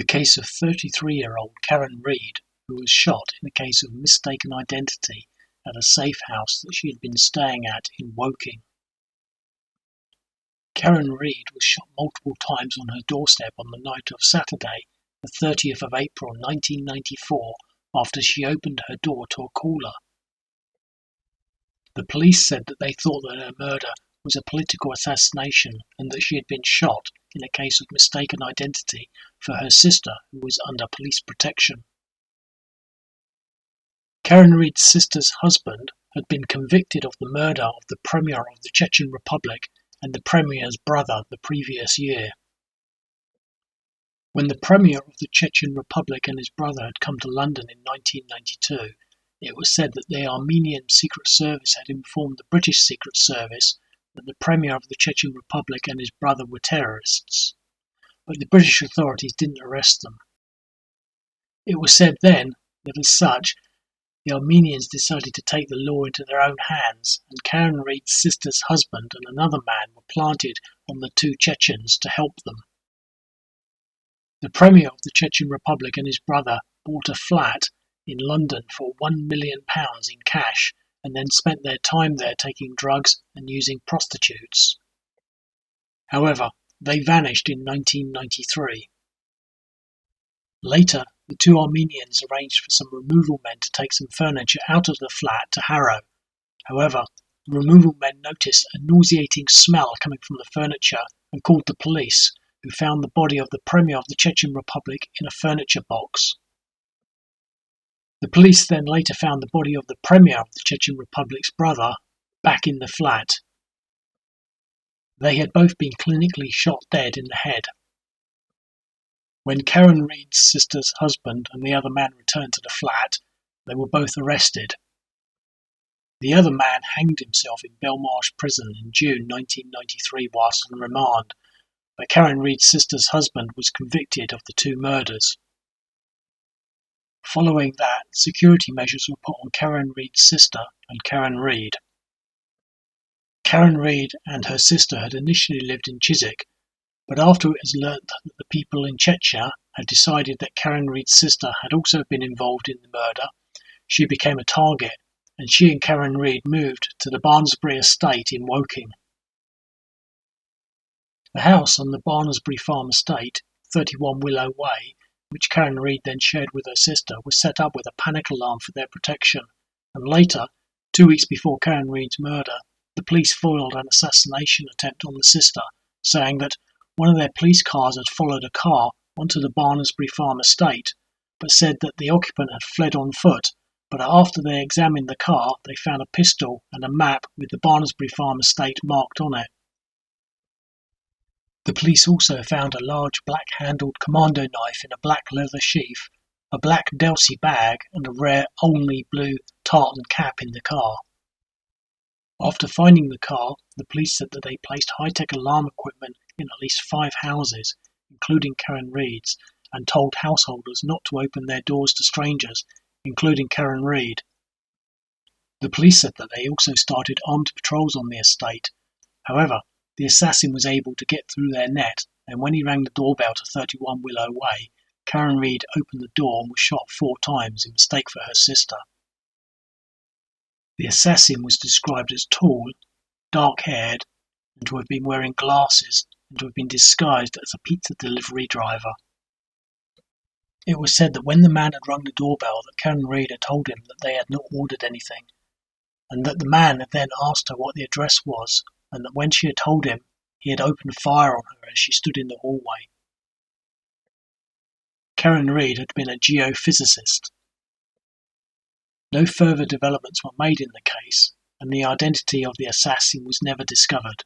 The case of 33-year-old Karen Reid, who was shot in a case of mistaken identity at a safe house that she had been staying at in Woking. Karen Reid was shot multiple times on her doorstep on the night of Saturday, the 30th of April 1994, after she opened her door to a caller. The police said that they thought that her murder was a political assassination and that she had been shot in a case of mistaken identity for her sister, who was under police protection. Karen Reid's sister's husband had been convicted of the murder of the Premier of the Chechen Republic and the Premier's brother the previous year. When the Premier of the Chechen Republic and his brother had come to London in 1992, it was said that the Armenian Secret Service had informed the British Secret Service that the Premier of the Chechen Republic and his brother were terrorists, but the British authorities didn't arrest them. It was said then that as such, the Armenians decided to take the law into their own hands, and Karen Reid's sister's husband and another man were planted on the two Chechens to help them. The Premier of the Chechen Republic and his brother bought a flat in London for £1 million in cash and then spent their time there taking drugs and using prostitutes. However, they vanished in 1993. Later, the two Armenians arranged for some removal men to take some furniture out of the flat to Harrow. However, the removal men noticed a nauseating smell coming from the furniture and called the police, who found the body of the Premier of the Chechen Republic in a furniture box. The police then later found the body of the Premier of the Chechen Republic's brother back in the flat. They had both been clinically shot dead in the head. When Karen Reid's sister's husband and the other man returned to the flat, they were both arrested. The other man hanged himself in Belmarsh prison in June 1993 whilst on remand, but Karen Reid's sister's husband was convicted of the two murders. Following that, security measures were put on Karen Reid's sister and Karen Reid. Karen Reid and her sister had initially lived in Chiswick, but after it was learnt that the people in Chechnya had decided that Karen Reid's sister had also been involved in the murder, she became a target, and she and Karen Reid moved to the Barnesbury estate in Woking. The house on the Barnesbury farm estate, 31 Willow Way, which Karen Reid then shared with her sister, was set up with a panic alarm for their protection, and later, 2 weeks before Karen Reid's murder, the police foiled an assassination attempt on the sister, saying that one of their police cars had followed a car onto the Barnesbury farm estate, but said that the occupant had fled on foot, but after they examined the car, they found a pistol and a map with the Barnesbury farm estate marked on it. The police also found a large black-handled commando knife in a black leather sheath, a black Delsey bag and a rare Olney blue tartan cap in the car. After finding the car, the police said that they placed high-tech alarm equipment in at least 5 houses, including Karen Reid's, and told householders not to open their doors to strangers, including Karen Reid. The police said that they also started armed patrols on the estate. However, the assassin was able to get through their net, and when he rang the doorbell to 31 Willow Way, Karen Reid opened the door and was shot 4 times in mistake for her sister. The assassin was described as tall, dark-haired, and to have been wearing glasses, and to have been disguised as a pizza delivery driver. It was said that when the man had rung the doorbell that Karen Reid had told him that they had not ordered anything, and that the man had then asked her what the address was, and that when she had told him, he had opened fire on her as she stood in the hallway. Karen Reid had been a geophysicist. No further developments were made in the case, and the identity of the assassin was never discovered.